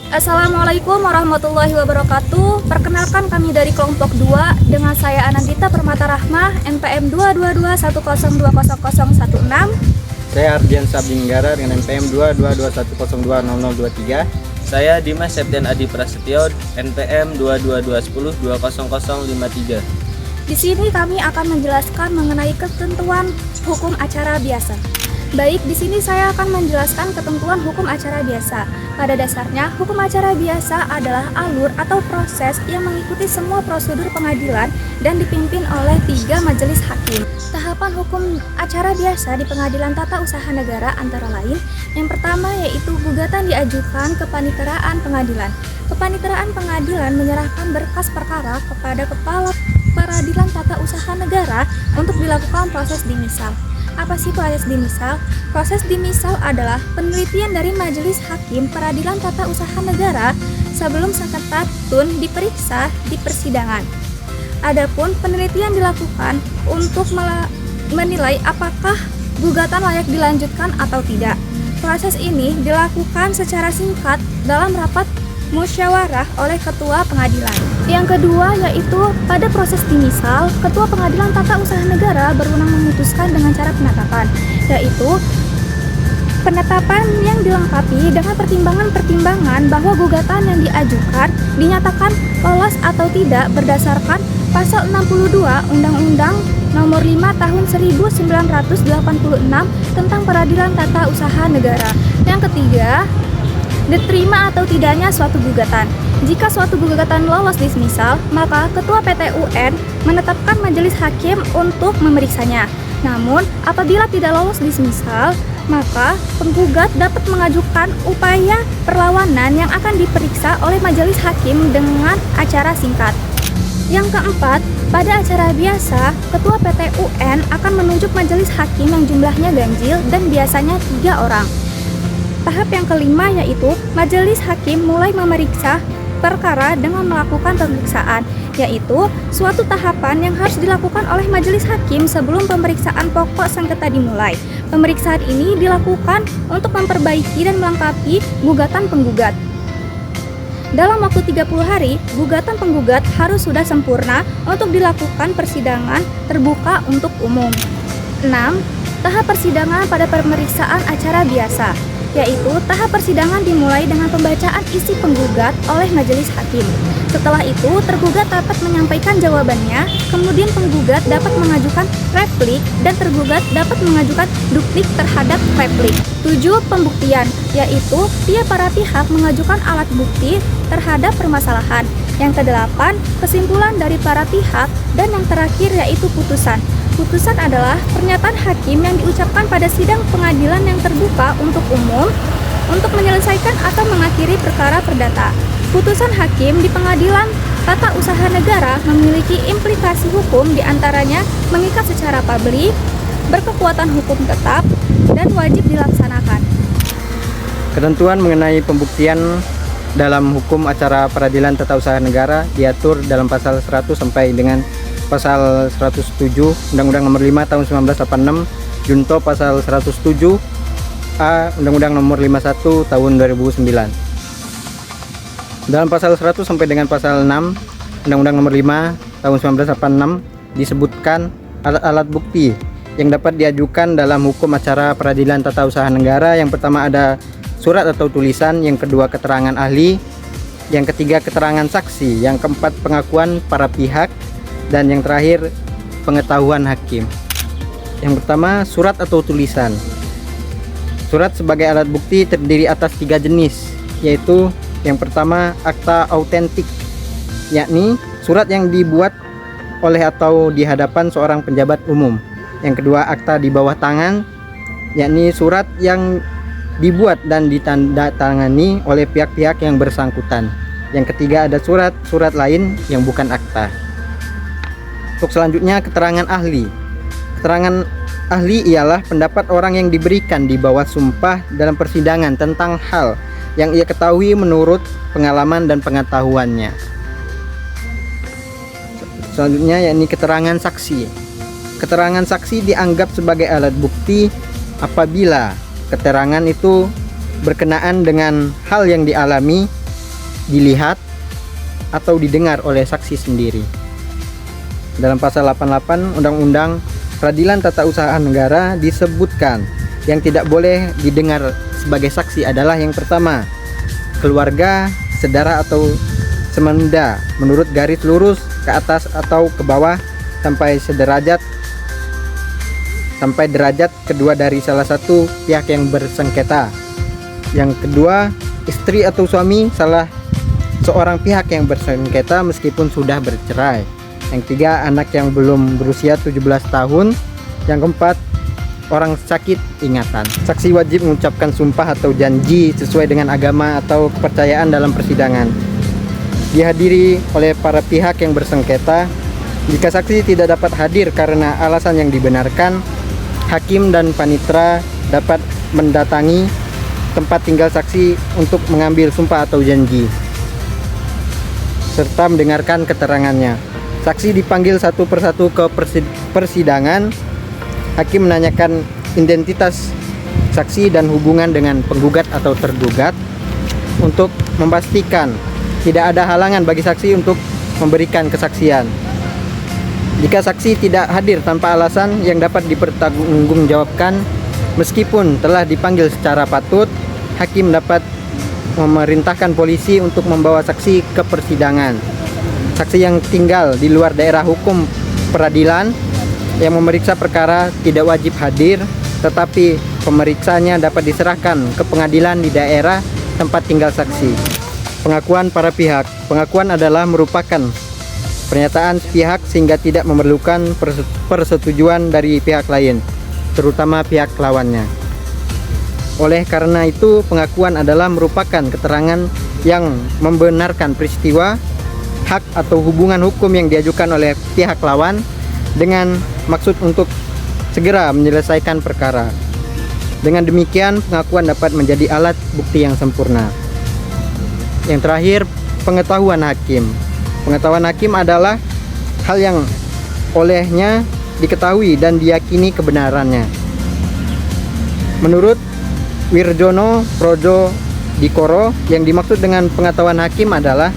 Assalamualaikum warahmatullahi wabarakatuh. Perkenalkan, kami dari kelompok 2 dengan saya Anandita Permata Rahmah, NPM 22210200016. Saya Ardian Sabdinggara dengan NPM 222102023. Saya Dimas Septian Adi Prasetyo, NPM 22210200053. Di sini kami akan menjelaskan mengenai ketentuan hukum acara biasa. Baik, di sini saya akan menjelaskan ketentuan hukum acara biasa. Pada dasarnya, hukum acara biasa adalah alur atau proses yang mengikuti semua prosedur pengadilan dan dipimpin oleh 3 majelis hakim. Tahapan hukum acara biasa di Pengadilan Tata Usaha Negara antara lain, yang pertama yaitu gugatan diajukan ke paniteraan pengadilan. Kepaniteraan pengadilan menyerahkan berkas perkara kepada Kepala Peradilan Tata Usaha Negara untuk dilakukan proses dimisal. Apa sih proses dimisal? Proses dimisal adalah penelitian dari Majelis Hakim Peradilan Tata Usaha Negara sebelum sengketa tun diperiksa di persidangan. Adapun penelitian dilakukan untuk menilai apakah gugatan layak dilanjutkan atau tidak. Proses ini dilakukan secara singkat dalam rapat musyawarah oleh ketua pengadilan. Yang kedua yaitu pada proses dimisal, ketua pengadilan tata usaha negara berwenang memutuskan dengan cara penetapan, yaitu penetapan yang dilengkapi dengan pertimbangan-pertimbangan bahwa gugatan yang diajukan dinyatakan lolos atau tidak berdasarkan pasal 62 Undang-Undang Nomor 5 Tahun 1986 tentang Peradilan Tata Usaha Negara. Yang ketiga, diterima atau tidaknya suatu gugatan. Jika suatu gugatan lolos dismisal, maka Ketua PT UN menetapkan majelis hakim untuk memeriksanya. Namun, apabila tidak lolos dismisal, maka penggugat dapat mengajukan upaya perlawanan yang akan diperiksa oleh majelis hakim dengan acara singkat. Yang keempat, pada acara biasa, Ketua PT UN akan menunjuk majelis hakim yang jumlahnya ganjil dan biasanya 3 orang. Tahap yang kelima yaitu majelis hakim mulai memeriksa perkara dengan melakukan pemeriksaan, yaitu suatu tahapan yang harus dilakukan oleh majelis hakim sebelum pemeriksaan pokok sengketa dimulai. Pemeriksaan ini dilakukan untuk memperbaiki dan melengkapi gugatan penggugat. Dalam waktu 30 hari, gugatan penggugat harus sudah sempurna untuk dilakukan persidangan terbuka untuk umum. 6. Tahap persidangan pada pemeriksaan acara biasa, yaitu tahap persidangan dimulai dengan pembacaan isi penggugat oleh majelis hakim. Setelah itu, tergugat dapat menyampaikan jawabannya, kemudian penggugat dapat mengajukan replik dan tergugat dapat mengajukan duplik terhadap replik. 7. Pembuktian, yaitu para pihak mengajukan alat bukti terhadap permasalahan. Yang ke-8, kesimpulan dari para pihak, dan yang terakhir yaitu putusan. Putusan adalah pernyataan hakim yang diucapkan pada sidang pengadilan yang terbuka untuk umum untuk menyelesaikan atau mengakhiri perkara perdata. Putusan hakim di Pengadilan Tata Usaha Negara memiliki implikasi hukum, diantaranya mengikat secara publik, berkekuatan hukum tetap, dan wajib dilaksanakan. Ketentuan mengenai pembuktian dalam hukum acara peradilan tata usaha negara diatur dalam pasal 100 sampai dengan pasal 107 Undang-Undang Nomor 5 Tahun 1986 junto pasal 107 A Undang-Undang Nomor 51 Tahun 2009. Dalam pasal 100 sampai dengan pasal 6 Undang-Undang Nomor 5 Tahun 1986 disebutkan alat-alat bukti yang dapat diajukan dalam hukum acara peradilan tata usaha negara. Yang pertama ada surat atau tulisan, yang kedua keterangan ahli, yang ketiga keterangan saksi, yang keempat pengakuan para pihak, dan yang terakhir pengetahuan hakim. Yang pertama, surat atau tulisan. Surat sebagai alat bukti terdiri atas 3 jenis, yaitu yang pertama akta autentik, yakni surat yang dibuat oleh atau di hadapan seorang penjabat umum. Yang kedua akta di bawah tangan, yakni surat yang dibuat dan ditandatangani oleh pihak-pihak yang bersangkutan. Yang ketiga ada surat lain yang bukan akta. Untuk selanjutnya keterangan ahli. Keterangan ahli ialah pendapat orang yang diberikan di bawah sumpah dalam persidangan tentang hal yang ia ketahui menurut pengalaman dan pengetahuannya. Selanjutnya yakni keterangan saksi. Keterangan saksi dianggap sebagai alat bukti apabila keterangan itu berkenaan dengan hal yang dialami, dilihat, atau didengar oleh saksi sendiri. Dalam pasal 88 Undang-Undang Peradilan Tata Usaha Negara disebutkan yang tidak boleh didengar sebagai saksi adalah yang pertama, keluarga, saudara atau semenda menurut garis lurus ke atas atau ke bawah sampai derajat kedua dari salah satu pihak yang bersengketa. Yang kedua, istri atau suami salah seorang pihak yang bersengketa meskipun sudah bercerai. Yang ketiga, anak yang belum berusia 17 tahun. Yang keempat, orang sakit ingatan. Saksi wajib mengucapkan sumpah atau janji sesuai dengan agama atau kepercayaan dalam persidangan. Dihadiri oleh para pihak yang bersengketa. Jika saksi tidak dapat hadir karena alasan yang dibenarkan, hakim dan panitera dapat mendatangi tempat tinggal saksi untuk mengambil sumpah atau janji serta mendengarkan keterangannya. Saksi dipanggil satu persatu ke persidangan. Hakim menanyakan identitas saksi dan hubungan dengan penggugat atau tergugat untuk memastikan tidak ada halangan bagi saksi untuk memberikan kesaksian. Jika saksi tidak hadir tanpa alasan yang dapat dipertanggungjawabkan meskipun telah dipanggil secara patut, hakim dapat memerintahkan polisi untuk membawa saksi ke persidangan. Saksi yang tinggal di luar daerah hukum peradilan yang memeriksa perkara tidak wajib hadir, tetapi pemeriksanya dapat diserahkan ke pengadilan di daerah tempat tinggal saksi. Pengakuan para pihak. Pengakuan adalah merupakan pernyataan pihak sehingga tidak memerlukan persetujuan dari pihak lain, terutama pihak lawannya. Oleh karena itu, pengakuan adalah merupakan keterangan yang membenarkan peristiwa, hak atau hubungan hukum yang diajukan oleh pihak lawan dengan maksud untuk segera menyelesaikan perkara. Dengan demikian, pengakuan dapat menjadi alat bukti yang sempurna. Yang terakhir, pengetahuan hakim. Pengetahuan hakim adalah hal yang olehnya diketahui dan diyakini kebenarannya. Menurut Wirjono Projo Dikoro, yang dimaksud dengan pengetahuan hakim adalah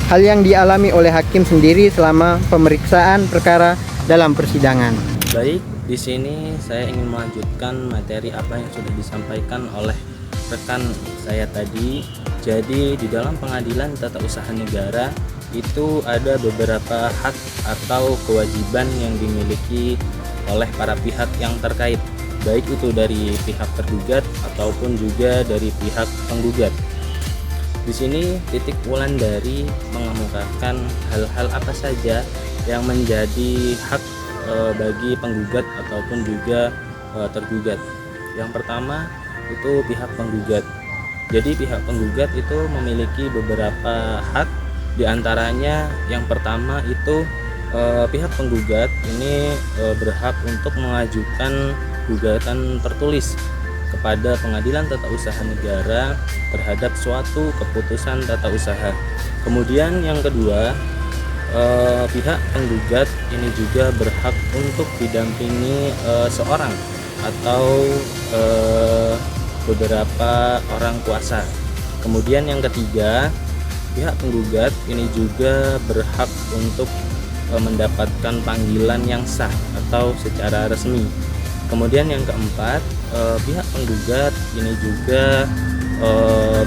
hal yang dialami oleh hakim sendiri selama pemeriksaan perkara dalam persidangan. Baik, di sini saya ingin melanjutkan materi apa yang sudah disampaikan oleh rekan saya tadi. Jadi di dalam pengadilan tata usaha negara itu ada beberapa hak atau kewajiban yang dimiliki oleh para pihak yang terkait, baik itu dari pihak tergugat ataupun juga dari pihak penggugat. Di sini titik Wulandari mengemukakan hal-hal apa saja yang menjadi hak bagi penggugat ataupun juga tergugat. Yang pertama itu pihak penggugat. Jadi pihak penggugat itu memiliki beberapa hak. Di antaranya yang pertama itu pihak penggugat ini berhak untuk mengajukan gugatan tertulis kepada Pengadilan Tata Usaha Negara terhadap suatu keputusan tata usaha. Kemudian yang kedua, pihak penggugat ini juga berhak untuk didampingi seorang atau beberapa orang kuasa. Kemudian yang ketiga, pihak penggugat ini juga berhak untuk mendapatkan panggilan yang sah atau secara resmi. Kemudian yang keempat, pihak penggugat ini juga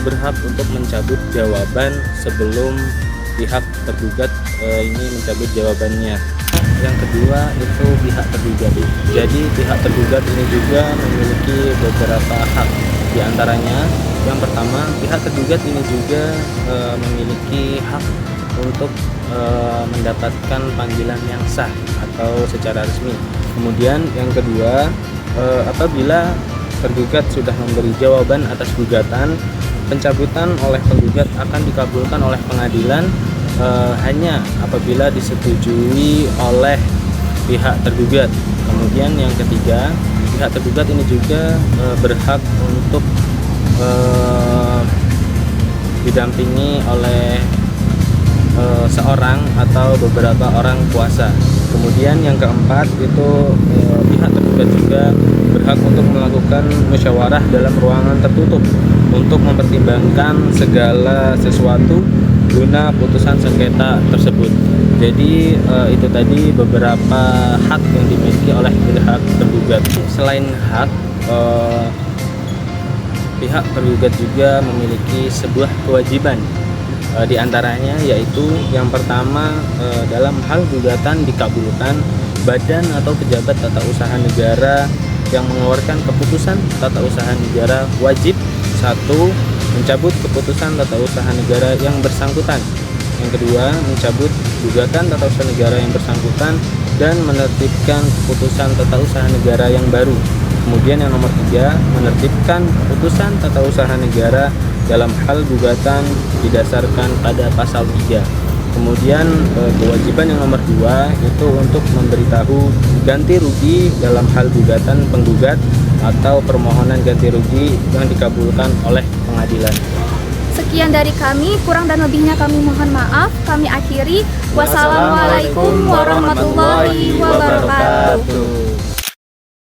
berhak untuk mencabut jawaban sebelum pihak tergugat ini mencabut jawabannya. Yang kedua itu pihak tergugat. Jadi pihak tergugat ini juga memiliki beberapa hak. Di antaranya yang pertama, pihak tergugat ini juga memiliki hak untuk mendapatkan panggilan yang sah atau secara resmi. Kemudian yang kedua, apabila tergugat sudah memberi jawaban atas gugatan, pencabutan oleh penggugat akan dikabulkan oleh pengadilan hanya apabila disetujui oleh pihak tergugat. Kemudian yang ketiga, pihak tergugat ini juga berhak untuk didampingi oleh seorang atau beberapa orang kuasa. Kemudian yang keempat itu pihak tergugat juga berhak untuk melakukan musyawarah dalam ruangan tertutup untuk mempertimbangkan segala sesuatu guna putusan sengketa tersebut. Jadi itu tadi beberapa hak yang dimiliki oleh pihak tergugat. Selain hak, pihak tergugat juga memiliki sebuah kewajiban. Di antaranya yaitu yang pertama, dalam hal gugatan dikabulkan, badan atau pejabat tata usaha negara yang mengeluarkan keputusan tata usaha negara wajib: 1. Mencabut keputusan tata usaha negara yang bersangkutan. Yang kedua, mencabut gugatan tata usaha negara yang bersangkutan dan menertibkan keputusan tata usaha negara yang baru. Kemudian yang nomor 3, menertibkan keputusan tata usaha negara dalam hal gugatan didasarkan pada pasal 3. Kemudian kewajiban yang nomor 2 itu untuk memberitahu ganti rugi dalam hal gugatan penggugat atau permohonan ganti rugi yang dikabulkan oleh pengadilan. Sekian dari kami, kurang dan lebihnya kami mohon maaf. Kami akhiri. Wassalamualaikum warahmatullahi wabarakatuh.